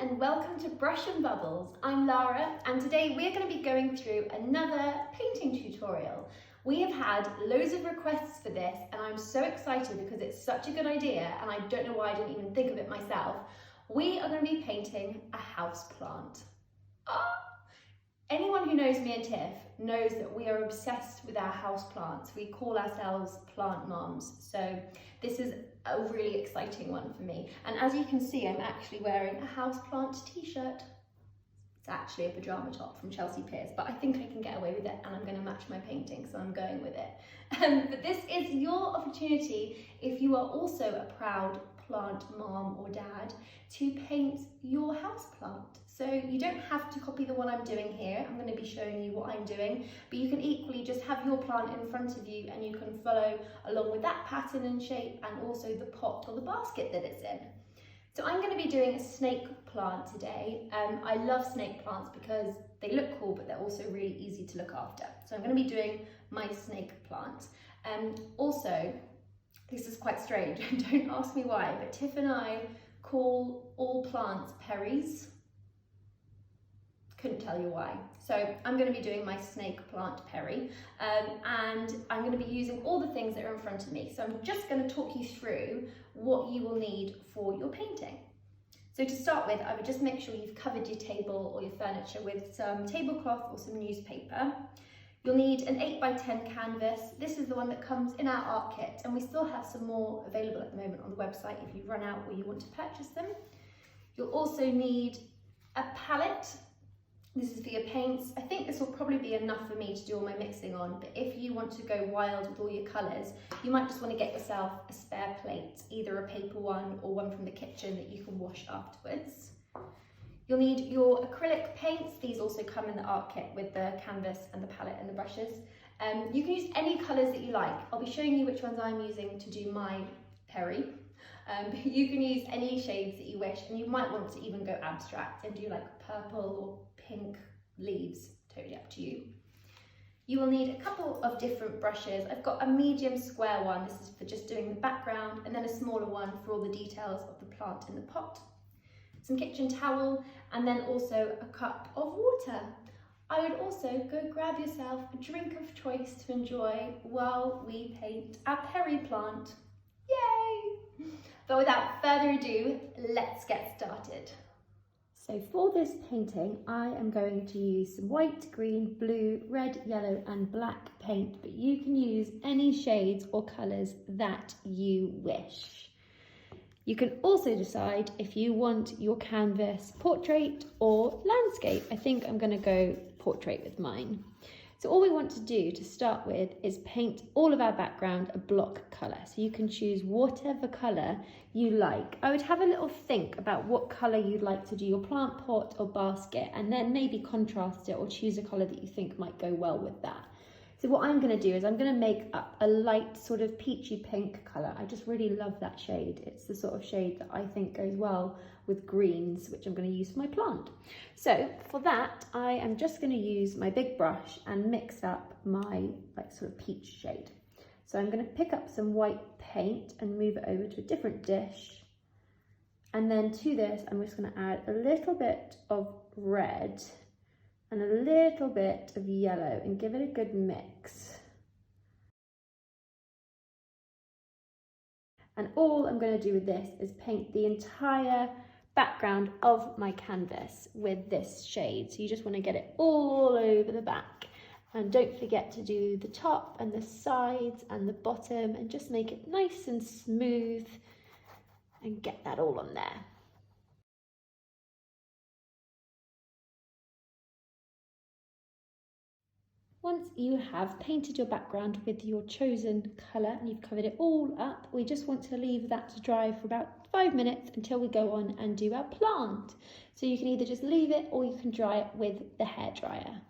and welcome to Brush and Bubbles. I'm Lara and today we're going to be going through another painting tutorial. We have had loads of requests for this and I'm so excited because it's such a good idea and I don't know why I didn't even think of it myself. We are going to be painting a house plant. Anyone who knows me and Tiff knows that we are obsessed with our house plants. We call ourselves plant moms. So this is a really exciting one for me. And as you can see, I'm actually wearing a houseplant t-shirt. It's actually a pajama top from Chelsea Peers, but I think I can get away with it and I'm going to match my painting, so I'm going with it. But this is your opportunity, if you are also a proud plant mom or dad, to paint your house plant. So you don't have to copy the one I'm doing here. I'm going to be showing you what I'm doing, but you can equally just have your plant in front of you and you can follow along with that pattern and shape and also the pot or the basket that it's in. So I'm going to be doing a snake plant today. I love snake plants because they look cool, but they're also really easy to look after. So I'm going to be doing my snake plant. Also, this is quite strange, don't ask me why, but Tiff and I call all plants Perries. Couldn't tell you why. So I'm going to be doing my snake plant Perry, and I'm going to be using all the things that are in front of me. So I'm just going to talk you through what you will need for your painting. So to start with, I would just make sure you've covered your table or your furniture with some tablecloth or some newspaper. You'll need an 8x10 canvas. This is the one that comes in our art kit, and we still have some more available at the moment on the website if you run out or you want to purchase them. You'll also need a palette. This is for your paints. I think this will probably be enough for me to do all my mixing on, but if you want to go wild with all your colours, you might just want to get yourself a spare plate, either a paper one or one from the kitchen that you can wash afterwards. You'll need your acrylic paints. These also come in the art kit with the canvas and the palette and the brushes. You can use any colours that you like. I'll be showing you which ones I'm using to do my Perry. You can use any shades that you wish, and you might want to even go abstract and do like purple or pink leaves, totally up to you. You will need a couple of different brushes. I've got a medium square one, this is for just doing the background, and then a smaller one for all the details of the plant in the pot. Some kitchen towel, and then also a cup of water. I would also go grab yourself a drink of choice to enjoy while we paint our Perry plant. Yay! But without further ado, let's get started. So for this painting, I am going to use some white, green, blue, red, yellow and black paint, but you can use any shades or colours that you wish. You can also decide if you want your canvas portrait or landscape. I think I'm going to go portrait with mine. So all we want to do to start with is paint all of our background a block colour. So you can choose whatever colour you like. I would have a little think about what colour you'd like to do your plant pot or basket, and then maybe contrast it or choose a colour that you think might go well with that. So what I'm going to do is I'm going to make up a light sort of peachy pink colour. I just really love that shade. It's the sort of shade that I think goes well with greens, which I'm going to use for my plant. So for that, I am just going to use my big brush and mix up my like sort of peach shade. So I'm going to pick up some white paint and move it over to a different dish. And then to this, I'm just going to add a little bit of red and a little bit of yellow and give it a good mix. And all I'm going to do with this is paint the entire background of my canvas with this shade. So you just want to get it all over the back. And don't forget to do the top and the sides and the bottom and just make it nice and smooth and get that all on there. Once you have painted your background with your chosen colour and you've covered it all up, we just want to leave that to dry for about 5 minutes until we go on and do our plant. So you can either just leave it or you can dry it with the hairdryer.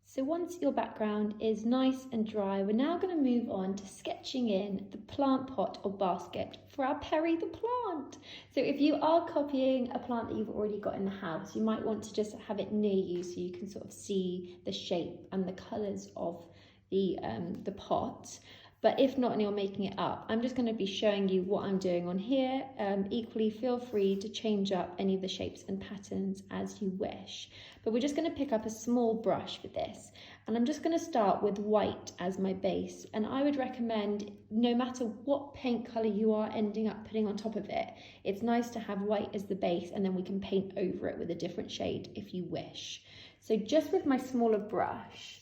So once your background is nice and dry, we're now going to move on to sketching in the plant pot or basket for our Perry the plant. So if you are copying a plant that you've already got in the house, you might want to just have it near you so you can sort of see the shape and the colours of the pot. But if not and you're making it up, I'm just going to be showing you what I'm doing on here. Equally, feel free to change up any of the shapes and patterns as you wish. But we're just going to pick up a small brush for this. And I'm just going to start with white as my base. And I would recommend, no matter what paint colour you are ending up putting on top of it, it's nice to have white as the base, and then we can paint over it with a different shade if you wish. So just with my smaller brush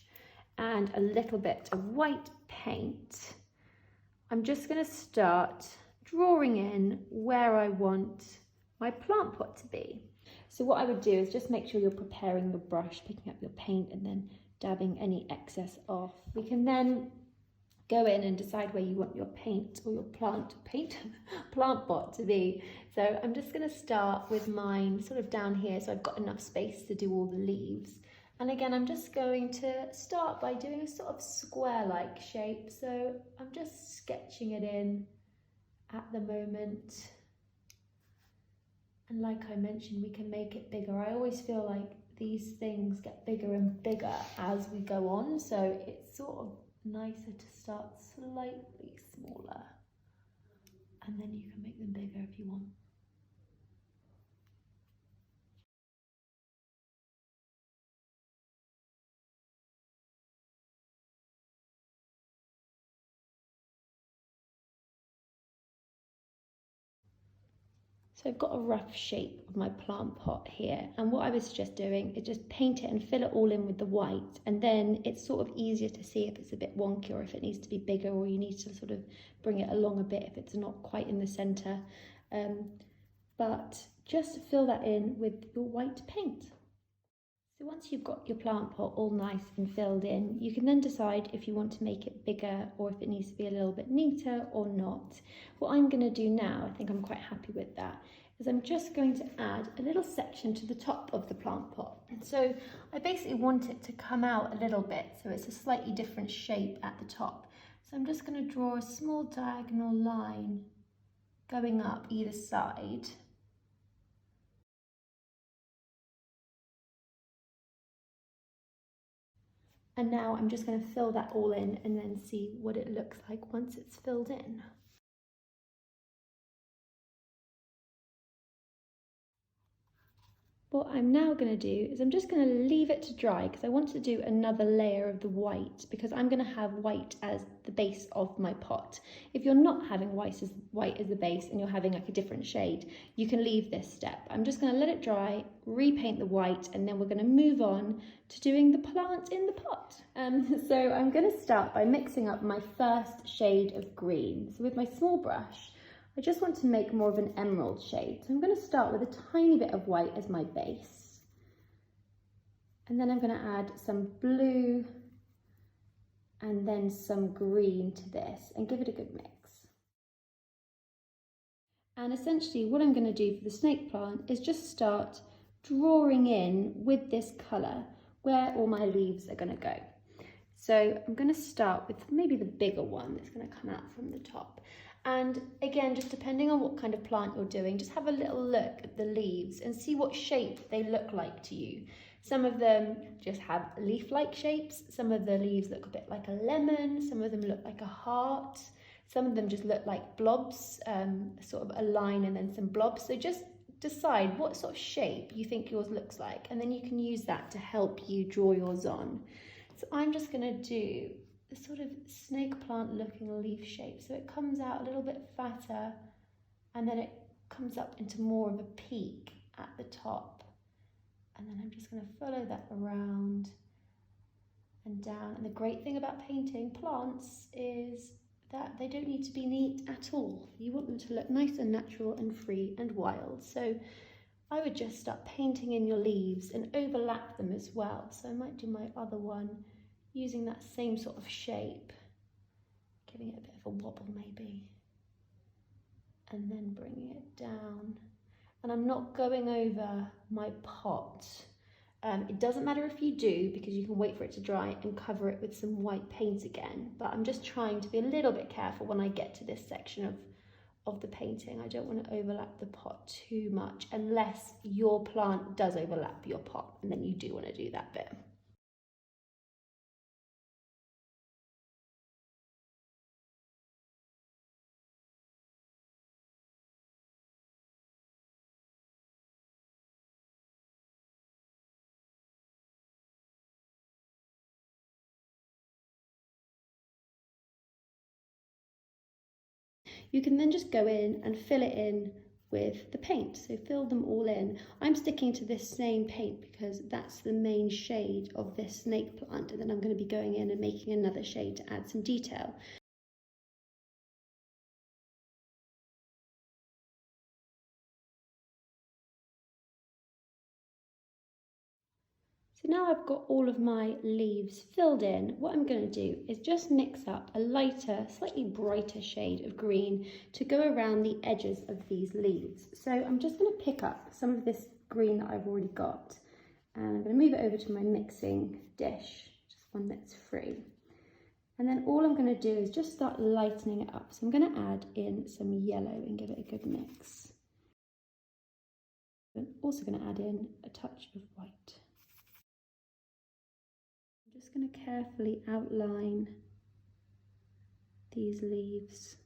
and a little bit of white paint, I'm just going to start drawing in where I want my plant pot to be. So what I would do is just make sure you're preparing your brush, picking up your paint and then dabbing any excess off. We can then go in and decide where you want your paint or your plant pot to be. So I'm just going to start with mine sort of down here, so I've got enough space to do all the leaves. And again, I'm just going to start by doing a sort of square-like shape. So I'm just sketching it in at the moment. And like I mentioned, we can make it bigger. I always feel like these things get bigger and bigger as we go on. So it's sort of nicer to start slightly smaller. And then you can make them bigger if you want. So I've got a rough shape of my plant pot here, and what I was just doing is just paint it and fill it all in with the white, and then it's sort of easier to see if it's a bit wonky or if it needs to be bigger, or you need to sort of bring it along a bit if it's not quite in the centre. But just fill that in with your white paint. So once you've got your plant pot all nice and filled in, you can then decide if you want to make it bigger or if it needs to be a little bit neater or not. What I'm going to do now, I think I'm quite happy with that, is I'm just going to add a little section to the top of the plant pot. So I basically want it to come out a little bit, so it's a slightly different shape at the top. So I'm just going to draw a small diagonal line going up either side. And now I'm just going to fill that all in and then see what it looks like once it's filled in. What I'm now going to do is I'm just going to leave it to dry because I want to do another layer of the white, because I'm going to have white as the base of my pot. If you're not having white as the base and you're having like a different shade, you can leave this step. I'm just going to let it dry, repaint the white, and then we're going to move on to doing the plant in the pot. So I'm going to start by mixing up my first shade of green. So with my small brush, I just want to make more of an emerald shade. So I'm going to start with a tiny bit of white as my base. And then I'm going to add some blue and then some green to this and give it a good mix. And essentially what I'm going to do for the snake plant is just start drawing in with this colour where all my leaves are going to go. So I'm going to start with maybe the bigger one that's going to come out from the top. And again, just depending on what kind of plant you're doing, just have a little look at the leaves and see what shape they look like to you. Some of them just have leaf-like shapes. Some of the leaves look a bit like a lemon. Some of them look like a heart. Some of them just look like blobs, sort of a line and then some blobs. So just decide what sort of shape you think yours looks like, and then you can use that to help you draw yours on. So I'm just going to do a sort of snake plant looking leaf shape. So it comes out a little bit fatter and then it comes up into more of a peak at the top. And then I'm just going to follow that around and down. And the great thing about painting plants is that they don't need to be neat at all. You want them to look nice and natural and free and wild. So I would just start painting in your leaves and overlap them as well. So I might do my other one using that same sort of shape, giving it a bit of a wobble maybe, and then bringing it down. And I'm not going over my pot. It doesn't matter if you do, because you can wait for it to dry and cover it with some white paint again, but I'm just trying to be a little bit careful when I get to this section of the painting. I don't want to overlap the pot too much, unless your plant does overlap your pot, and then you do want to do that bit. You can then just go in and fill it in with the paint, so fill them all in. I'm sticking to this same paint because that's the main shade of this snake plant, and then I'm going to be going in and making another shade to add some detail. So now I've got all of my leaves filled in. What I'm going to do is just mix up a lighter, slightly brighter shade of green to go around the edges of these leaves. So I'm just going to pick up some of this green that I've already got, and I'm going to move it over to my mixing dish, just one that's free. And then all I'm going to do is just start lightening it up. So I'm going to add in some yellow and give it a good mix. I'm also going to add in a touch of white. I'm just going to carefully outline these leaves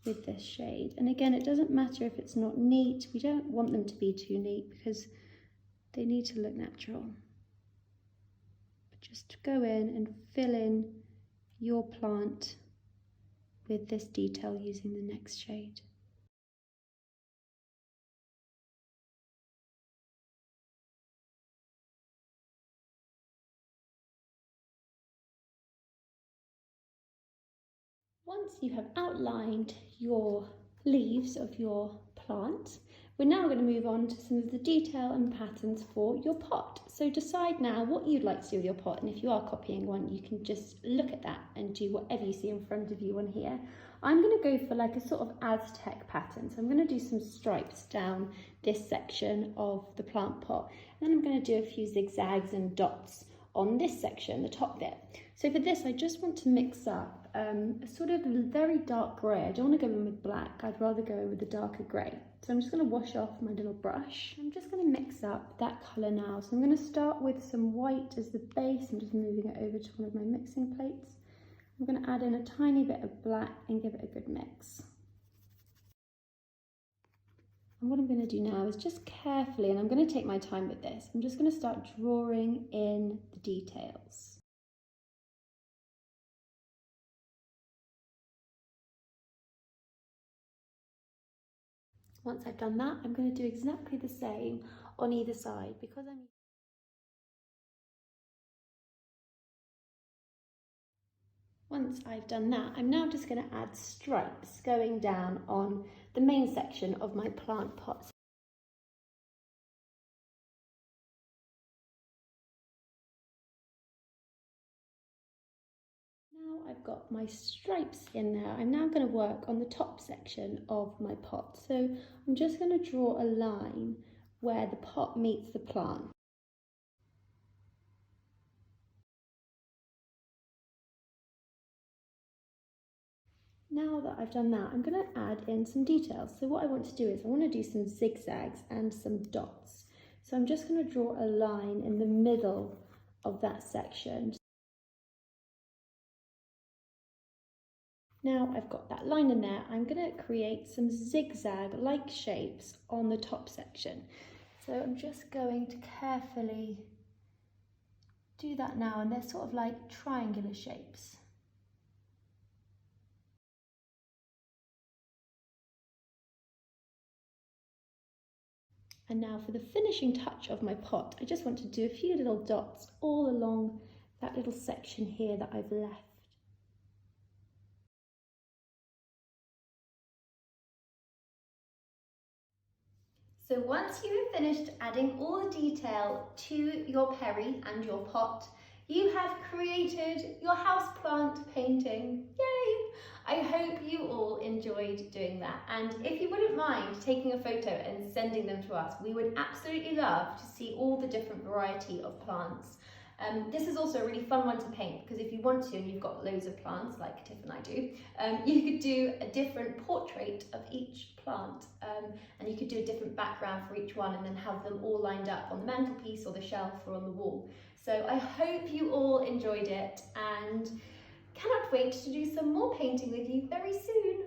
with this shade. And again, it doesn't matter if it's not neat. We don't want them to be too neat because they need to look natural. But just go in and fill in your plant with this detail using the next shade. Once you have outlined your leaves of your plant, we're now going to move on to some of the detail and patterns for your pot. So decide now what you'd like to do with your pot, and if you are copying one, you can just look at that and do whatever you see in front of you on here. I'm going to go for like a sort of Aztec pattern, so I'm going to do some stripes down this section of the plant pot, and then I'm going to do a few zigzags and dots on this section, the top bit. So for this, I just want to mix up a sort of very dark grey. I don't want to go in with black, I'd rather go in with the darker grey. So I'm just going to wash off my little brush. I'm just going to mix up that colour now. So I'm going to start with some white as the base. I'm just moving it over to one of my mixing plates. I'm going to add in a tiny bit of black and give it a good mix. And what I'm going to do now is just carefully, and I'm going to take my time with this, I'm just going to start drawing in the details. Once I've done that, I'm going to do exactly the same on either side because Once I've done that, I'm now just going to add stripes going down on the main section of my plant pot. Now I've got my stripes in there, I'm now going to work on the top section of my pot. So I'm just going to draw a line where the pot meets the plant. Now that I've done that, I'm going to add in some details. So what I want to do is I want to do some zigzags and some dots. So I'm just going to draw a line in the middle of that section. Now I've got that line in there, I'm going to create some zigzag-like shapes on the top section. So I'm just going to carefully do that now, and they're sort of like triangular shapes. And now for the finishing touch of my pot, I just want to do a few little dots all along that little section here that I've left. So once you have finished adding all the detail to your perry and your pot, you have created your houseplant painting. Yay! I hope you all enjoyed doing that, and if you wouldn't mind taking a photo and sending them to us, we would absolutely love to see all the different variety of plants. This is also a really fun one to paint because if you want to and you've got loads of plants like Tiff and I do, you could do a different portrait of each plant, and you could do a different background for each one and then have them all lined up on the mantelpiece or the shelf or on the wall. So I hope you all enjoyed it and cannot wait to do some more painting with you very soon.